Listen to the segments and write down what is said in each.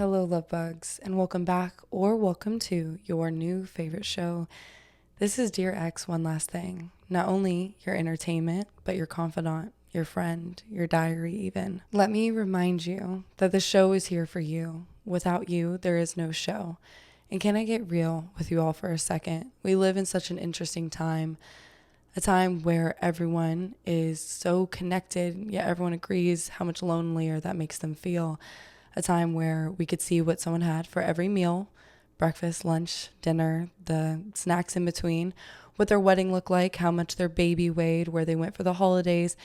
Hello, love bugs, and welcome back or welcome to your new favorite show. This is Dear X One Last Thing. Not only your entertainment, but your confidant, your friend, your diary even. Let me remind you that the show is here for you. Without you, there is no show. And can I get real with you all for a second? We live in such an interesting time. A time where everyone is so connected, yet everyone agrees how much lonelier that makes them feel. A time where we could see what someone had for every meal, breakfast, lunch, dinner, the snacks in between, what their wedding looked like, how much their baby weighed, where they went for the holidays,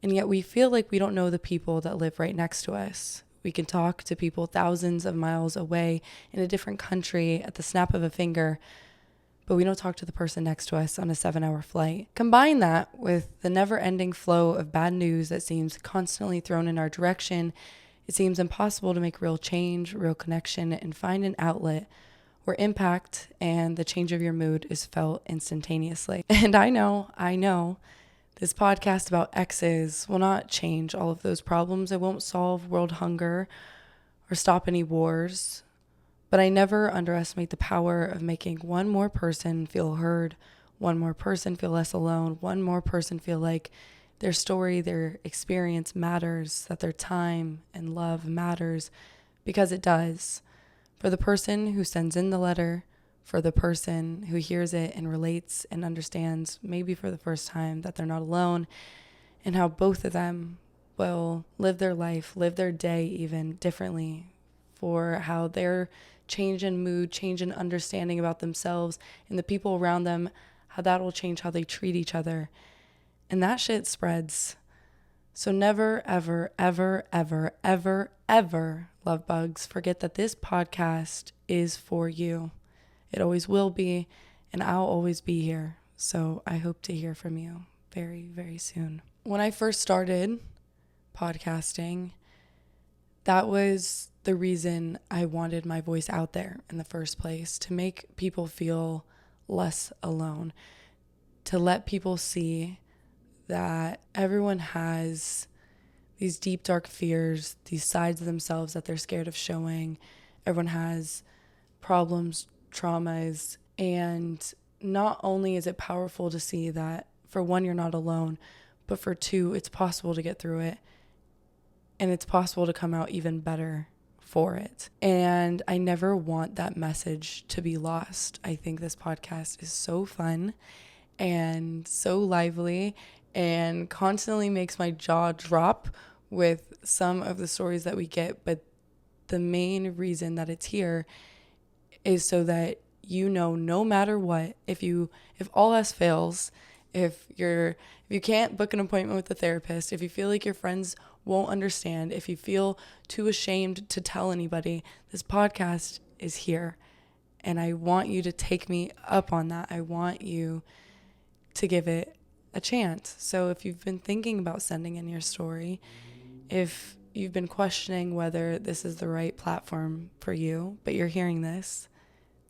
and yet we feel like we don't know the people that live right next to us. We can talk to people thousands of miles away in a different country at the snap of a finger, but we don't talk to the person next to us on a 7-hour flight. Combine that with the never-ending flow of bad news that seems constantly thrown in our direction. It seems impossible to make real change, real connection, and find an outlet where impact and the change of your mood is felt instantaneously. And I know, this podcast about exes will not change all of those problems. It won't solve world hunger or stop any wars. But I never underestimate the power of making one more person feel heard, one more person feel less alone, one more person feel like their story, their experience matters, that their time and love matters, because it does. For the person who sends in the letter, for the person who hears it and relates and understands, maybe for the first time, that they're not alone, and how both of them will live their life, live their day even differently, for how their change in mood, change in understanding about themselves and the people around them, how that will change how they treat each other. And that shit spreads. So never, ever, ever, ever, ever, ever, love bugs, forget that this podcast is for you. It always will be, and I'll always be here. So I hope to hear from you very, very soon. When I first started podcasting, that was the reason I wanted my voice out there in the first place, to make people feel less alone, to let people see that everyone has these deep, dark fears, these sides of themselves that they're scared of showing. Everyone has problems, traumas, and not only is it powerful to see that, for one, you're not alone, but for two, it's possible to get through it, and it's possible to come out even better for it. And I never want that message to be lost. I think this podcast is so fun and so lively and constantly makes my jaw drop with some of the stories that we get. But the main reason that it's here is so that no matter what, if all else fails, if you can't book an appointment with a therapist, if you feel like your friends won't understand, if you feel too ashamed to tell anybody, this podcast is here. And I want you to take me up on that. I want you to give it a chance. So if you've been thinking about sending in your story, if you've been questioning whether this is the right platform for you, but you're hearing this,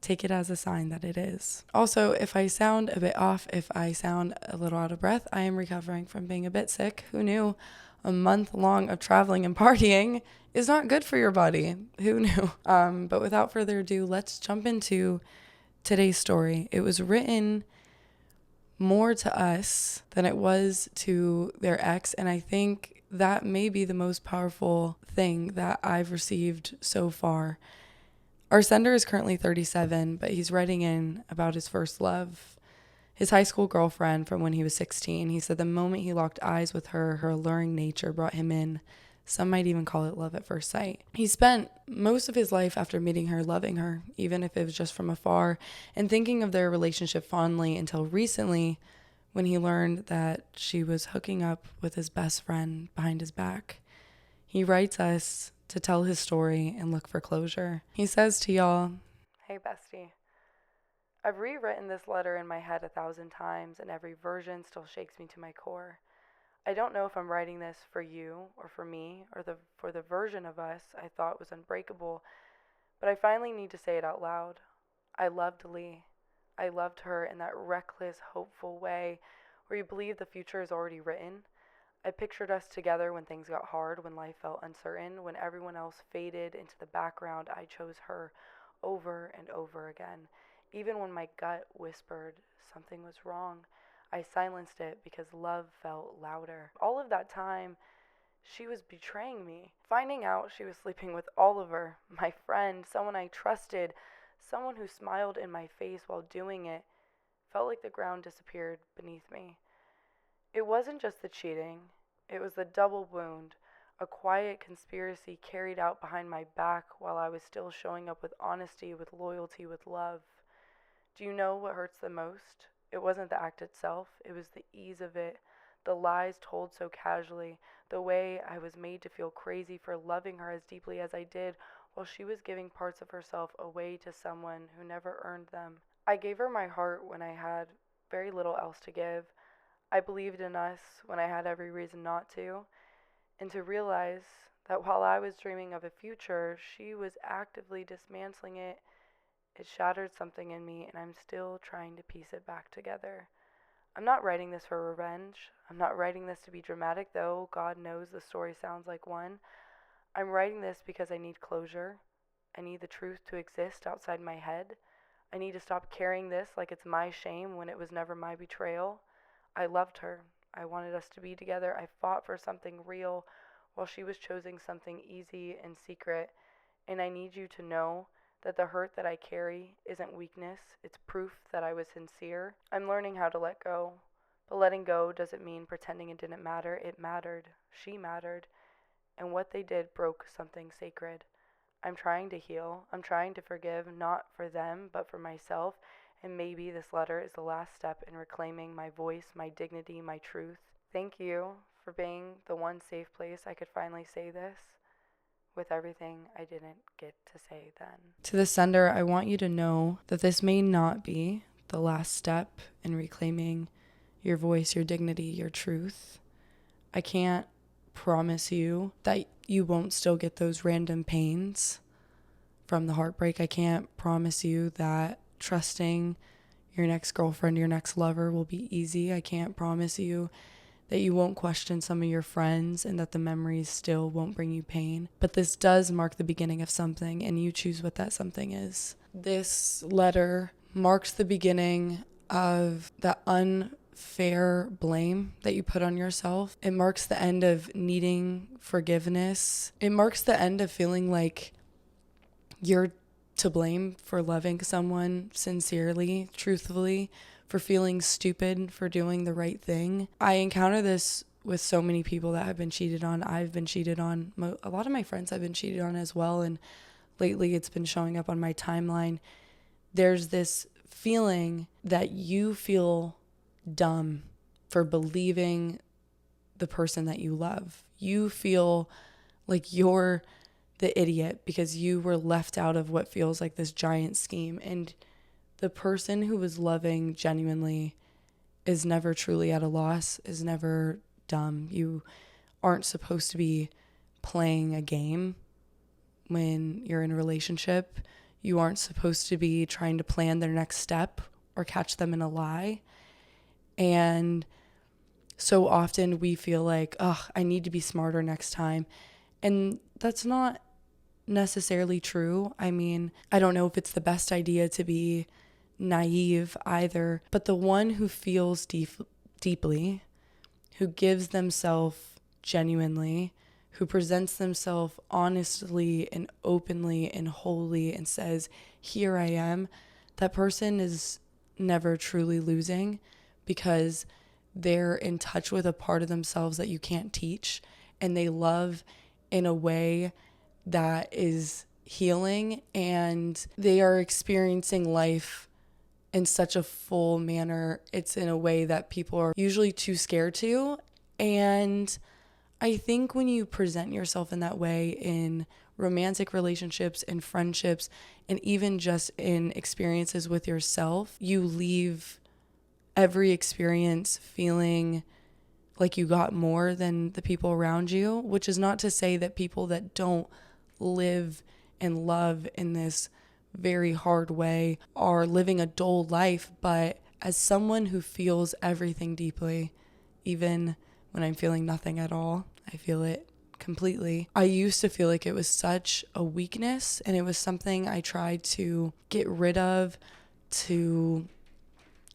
take it as a sign that it is. Also, if I sound a bit off, if I sound a little out of breath, I am recovering from being a bit sick. Who knew? A month long of traveling and partying is not good for your body. Who knew? But without further ado, let's jump into today's story. It was written more to us than it was to their ex, and I think that may be the most powerful thing that I've received so far. Our sender is currently 37, but he's writing in about his first love, his high school girlfriend from when he was 16. He said the moment he locked eyes with her, her alluring nature brought him in. Some might even call it love at first sight. He spent most of his life after meeting her loving her, even if it was just from afar, and thinking of their relationship fondly until recently, when he learned that she was hooking up with his best friend behind his back. He writes us to tell his story and look for closure. He says to y'all, "Hey bestie, I've rewritten this letter in my head 1,000 times, and every version still shakes me to my core. I don't know if I'm writing this for you or for me or for the version of us I thought was unbreakable, but I finally need to say it out loud. I loved Lee. I loved her in that reckless, hopeful way where you believe the future is already written. I pictured us together when things got hard, when life felt uncertain, when everyone else faded into the background. I chose her over and over again. Even when my gut whispered something was wrong, I silenced it because love felt louder. All of that time, she was betraying me. Finding out she was sleeping with Oliver, my friend, someone I trusted, someone who smiled in my face while doing it, felt like the ground disappeared beneath me. It wasn't just the cheating, it was the double wound, a quiet conspiracy carried out behind my back while I was still showing up with honesty, with loyalty, with love. Do you know what hurts the most? It wasn't the act itself, it was the ease of it, the lies told so casually, the way I was made to feel crazy for loving her as deeply as I did while she was giving parts of herself away to someone who never earned them. I gave her my heart when I had very little else to give. I believed in us when I had every reason not to, and to realize that while I was dreaming of a future, she was actively dismantling it. It shattered something in me, and I'm still trying to piece it back together. I'm not writing this for revenge. I'm not writing this to be dramatic, though God knows the story sounds like one. I'm writing this because I need closure. I need the truth to exist outside my head. I need to stop carrying this like it's my shame when it was never my betrayal. I loved her. I wanted us to be together. I fought for something real while she was choosing something easy and secret. And I need you to know that the hurt that I carry isn't weakness. It's proof that I was sincere. I'm learning how to let go. But letting go doesn't mean pretending it didn't matter. It mattered. She mattered. And what they did broke something sacred. I'm trying to heal. I'm trying to forgive, not for them, but for myself. And maybe this letter is the last step in reclaiming my voice, my dignity, my truth. Thank you for being the one safe place I could finally say this with everything I didn't get to say then. To the sender, I want you to know that this may not be the last step in reclaiming your voice, your dignity, your truth. I can't promise you that you won't still get those random pains from the heartbreak. I can't promise you that trusting your next girlfriend, your next lover will be easy. I can't promise you that you won't question some of your friends and that the memories still won't bring you pain. But this does mark the beginning of something, and you choose what that something is. This letter marks the beginning of the unfair blame that you put on yourself. It marks the end of needing forgiveness. It marks the end of feeling like you're to blame for loving someone sincerely, truthfully, for feeling stupid, for doing the right thing. I encounter this with so many people that have been cheated on. I've been cheated on. A lot of my friends have been cheated on as well, and lately it's been showing up on my timeline. There's this feeling that you feel dumb for believing the person that you love. You feel like you're the idiot because you were left out of what feels like this giant scheme. And the person who was loving genuinely is never truly at a loss, is never dumb. You aren't supposed to be playing a game when you're in a relationship. You aren't supposed to be trying to plan their next step or catch them in a lie. And so often we feel like, oh, I need to be smarter next time. And that's not necessarily true. I mean, I don't know if it's the best idea to be naive either, but the one who feels deeply, who gives themselves genuinely, who presents themselves honestly and openly and wholly and says, here I am, that person is never truly losing because they're in touch with a part of themselves that you can't teach, and they love in a way that is healing, and they are experiencing life in such a full manner. It's in a way that people are usually too scared to. And I think when you present yourself in that way in romantic relationships and friendships, and even just in experiences with yourself, you leave every experience feeling like you got more than the people around you, which is not to say that people that don't live and love in this very hard way are living a dull life. But as someone who feels everything deeply, even when I'm feeling nothing at all. I feel it completely. I used to feel like it was such a weakness, and it was something I tried to get rid of, to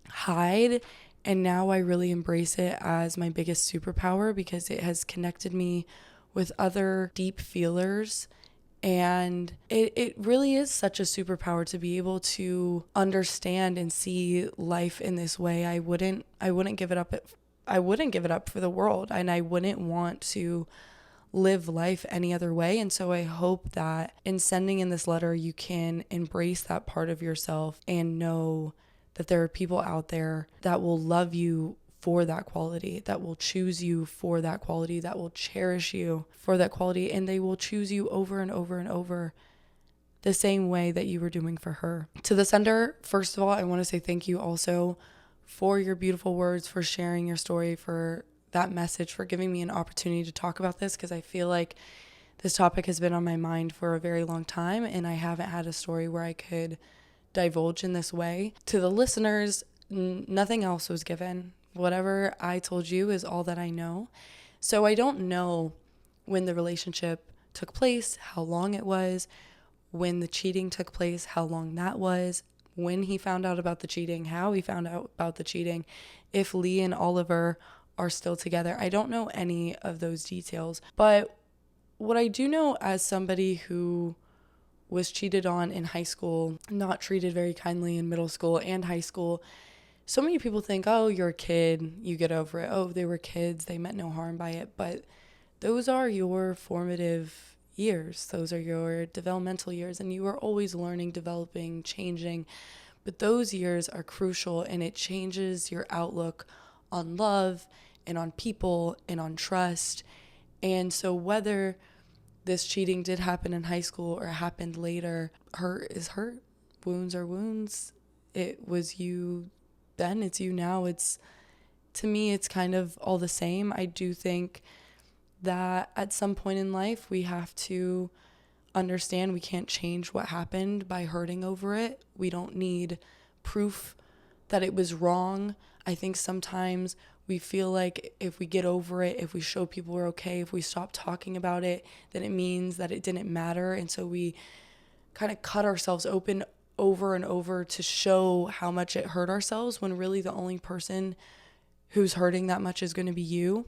hide, and now I really embrace it as my biggest superpower because it has connected me with other deep feelers. And it really is such a superpower to be able to understand and see life in this way. I wouldn't give it up. I wouldn't give it up for the world, and I wouldn't want to live life any other way. And so I hope that in sending in this letter, you can embrace that part of yourself and know that there are people out there that will love you for that quality, that will choose you for that quality, that will cherish you for that quality, and they will choose you over and over and over the same way that you were doing for her. To the sender, first of all, I want to say thank you also for your beautiful words, for sharing your story, for that message, for giving me an opportunity to talk about this, because I feel like this topic has been on my mind for a very long time, and I haven't had a story where I could divulge in this way. To the listeners, nothing else was given. Whatever I told you is all that I know. So I don't know when the relationship took place, how long it was, when the cheating took place, how long that was, when he found out about the cheating, how he found out about the cheating, if Lee and Oliver are still together. I don't know any of those details. But what I do know, as somebody who was cheated on in high school, not treated very kindly in middle school and high school, so many people think, oh, you're a kid, you get over it. Oh, they were kids, they meant no harm by it. But those are your formative years. Those are your developmental years. And you are always learning, developing, changing. But those years are crucial, and it changes your outlook on love and on people and on trust. And so whether this cheating did happen in high school or happened later, hurt is hurt. Wounds are wounds. It was you then, it's you now. To me, it's kind of all the same. I do think that at some point in life, we have to understand we can't change what happened by hurting over it. We don't need proof that it was wrong. I think sometimes we feel like if we get over it, if we show people we're okay, if we stop talking about it, then it means that it didn't matter. And so we kind of cut ourselves open over and over to show how much it hurt ourselves, when really the only person who's hurting that much is going to be you.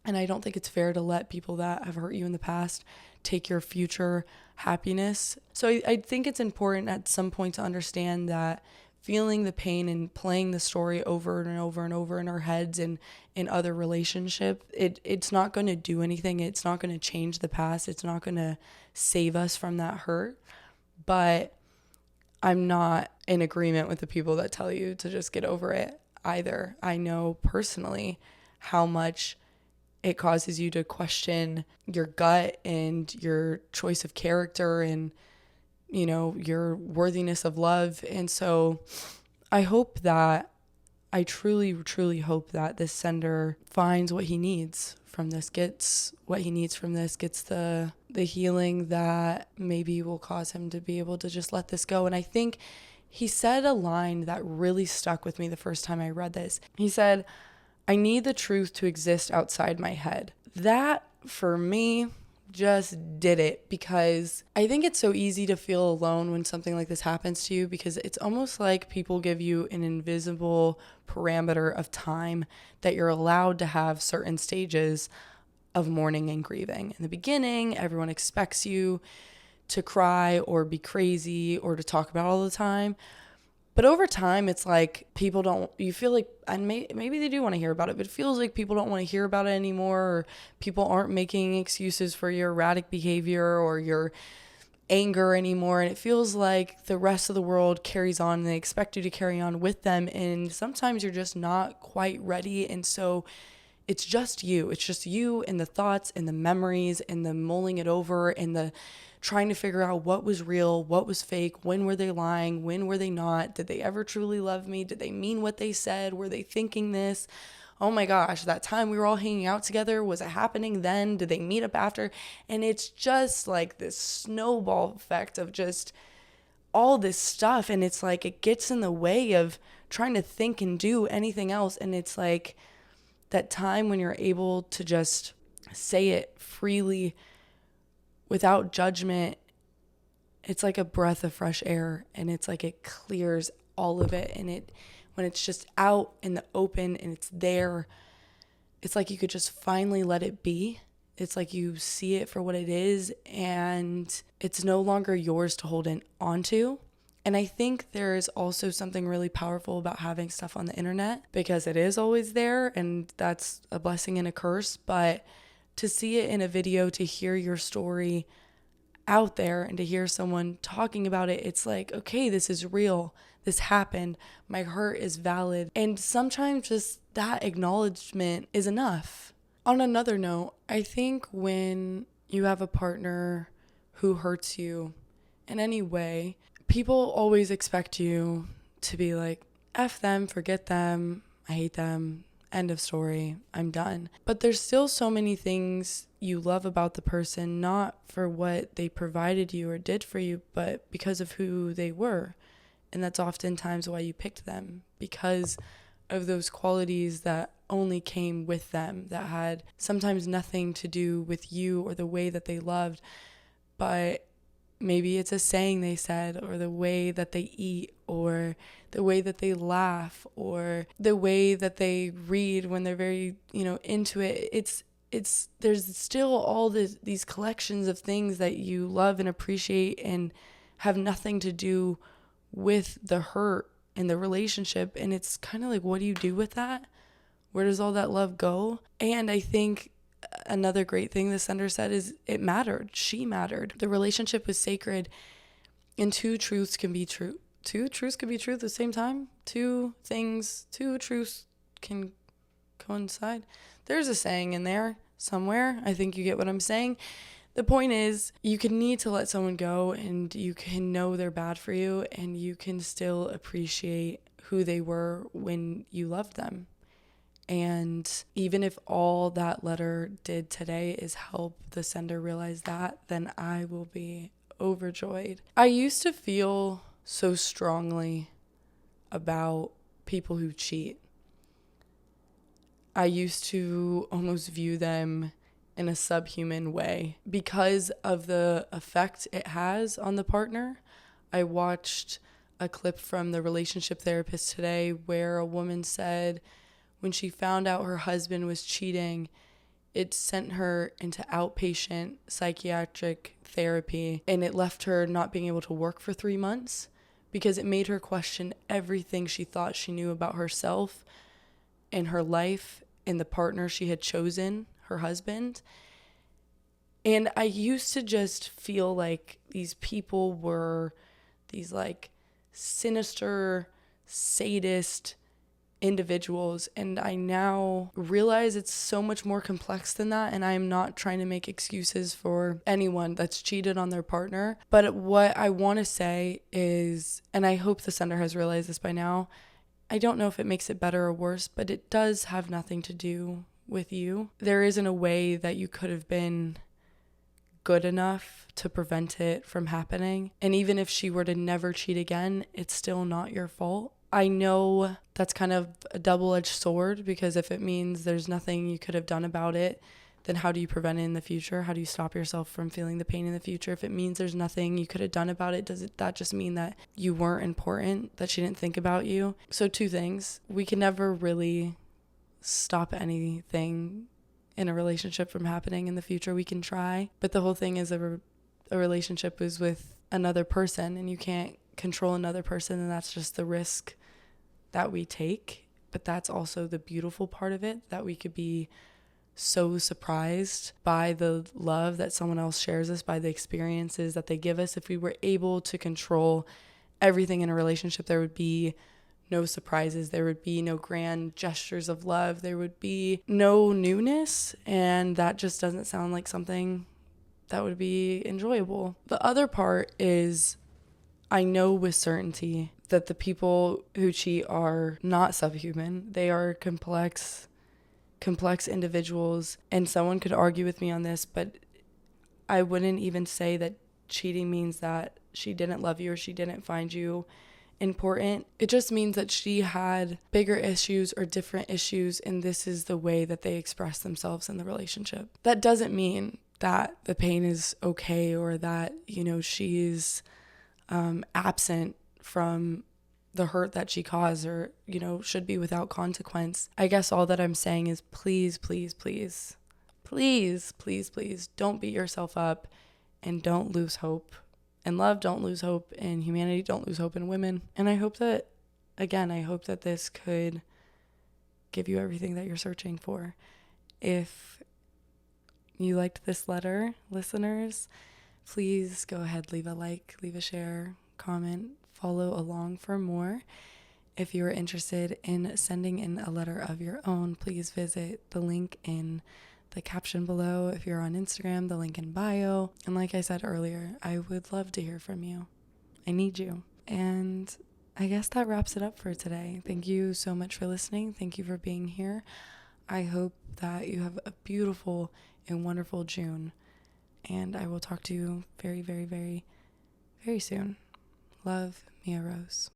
And I don't think it's fair to let people that have hurt you in the past take your future happiness. So I think it's important at some point to understand that feeling the pain and playing the story over and over and over in our heads and in other relationships, it's not going to do anything. It's not going to change the past. It's not going to save us from that hurt. But I'm not in agreement with the people that tell you to just get over it either. I know personally how much it causes you to question your gut and your choice of character and, your worthiness of love. And so I truly, truly hope that this sender finds what he needs from this, gets what he needs from this, gets the healing that maybe will cause him to be able to just let this go. And I think he said a line that really stuck with me the first time I read this. He said, "I need the truth to exist outside my head." That, for me, just did it, because I think it's so easy to feel alone when something like this happens to you, because it's almost like people give you an invisible parameter of time that you're allowed to have certain stages of mourning and grieving. In the beginning, everyone expects you to cry or be crazy or to talk about all the time. But over time, it's like you feel like, and maybe they do want to hear about it, but it feels like people don't want to hear about it anymore, or people aren't making excuses for your erratic behavior or your anger anymore. And it feels like the rest of the world carries on, and they expect you to carry on with them. And sometimes you're just not quite ready. And so it's just you. It's just you and the thoughts and the memories and the mulling it over and the trying to figure out what was real, what was fake, when were they lying, when were they not, did they ever truly love me, did they mean what they said, were they thinking this, oh my gosh, that time we were all hanging out together, was it happening then, did they meet up after? And it's just like this snowball effect of just all this stuff, and it's like it gets in the way of trying to think and do anything else. And it's like that time when you're able to just say it freely without judgment, it's like a breath of fresh air, and it's like it clears all of it. And when it's just out in the open and it's there, it's like you could just finally let it be. It's like you see it for what it is, and it's no longer yours to hold onto. And I think there is also something really powerful about having stuff on the internet, because it is always there, and that's a blessing and a curse. But to see it in a video, to hear your story out there, and to hear someone talking about it, it's like, okay, this is real. This happened. My hurt is valid. And sometimes just that acknowledgement is enough. On another note, I think when you have a partner who hurts you in any way, people always expect you to be like, F them, forget them, I hate them, end of story, I'm done. But there's still so many things you love about the person, not for what they provided you or did for you, but because of who they were. And that's oftentimes why you picked them, because of those qualities that only came with them, that had sometimes nothing to do with you or the way that they loved, but maybe it's a saying they said, or the way that they eat, or the way that they laugh, or the way that they read when they're very, into it. There's still all these collections of things that you love and appreciate and have nothing to do with the hurt in the relationship. And it's kind of like, what do you do with that? Where does all that love go? And I think another great thing the sender said is it mattered. She mattered. The relationship was sacred, and two truths can be true. Two truths can be true at the same time. Two truths can coincide. There's a saying in there somewhere. I think you get what I'm saying. The point is, you can need to let someone go, and you can know they're bad for you, and you can still appreciate who they were when you loved them. And even if all that letter did today is help the sender realize that, then I will be overjoyed. I used to feel so strongly about people who cheat. I used to almost view them in a subhuman way because of the effect it has on the partner. I watched a clip from the relationship therapist today where a woman said when she found out her husband was cheating, it sent her into outpatient psychiatric therapy, and it left her not being able to work for 3 months because it made her question everything she thought she knew about herself and her life and the partner she had chosen, her husband. And I used to just feel like these people were these like sinister, sadist individuals, and I now realize it's so much more complex than that. And I'm not trying to make excuses for anyone that's cheated on their partner, but what I want to say is, and I hope the sender has realized this by now, I don't know if it makes it better or worse, but it does have nothing to do with you. There isn't a way that you could have been good enough to prevent it from happening, and even if she were to never cheat again, it's still not your fault. I know that's kind of a double-edged sword, because if it means there's nothing you could have done about it, then how do you prevent it in the future? How do you stop yourself from feeling the pain in the future? If it means there's nothing you could have done about it, that just mean that you weren't important, that she didn't think about you? So two things. We can never really stop anything in a relationship from happening in the future. We can try, but the whole thing is a relationship is with another person, and you can't control another person, and that's just the risk that we take. But that's also the beautiful part of it, that we could be so surprised by the love that someone else shares us, by the experiences that they give us. If we were able to control everything in a relationship, there would be no surprises, there would be no grand gestures of love, there would be no newness, and that just doesn't sound like something that would be enjoyable. The other part is, I know with certainty that the people who cheat are not subhuman. They are complex individuals, and someone could argue with me on this, but I wouldn't even say that cheating means that she didn't love you or she didn't find you important. It just means that she had bigger issues or different issues, and this is the way that they express themselves in the relationship. That doesn't mean that the pain is okay or that, she's absent from the hurt that she caused or, should be without consequence. I guess all that I'm saying is please, please, please, please, please, please don't beat yourself up and don't lose hope. In love, don't lose hope. In humanity, don't lose hope in women. And I hope that this could give you everything that you're searching for. If you liked this letter, listeners, please go ahead, leave a like, leave a share, comment, follow along for more. If you are interested in sending in a letter of your own, please visit the link in the caption below. If you're on Instagram, the link in bio. And like I said earlier, I would love to hear from you. I need you. And I guess that wraps it up for today. Thank you so much for listening. Thank you for being here. I hope that you have a beautiful and wonderful June. And I will talk to you very, very, very, very soon. Love, Mia Rose.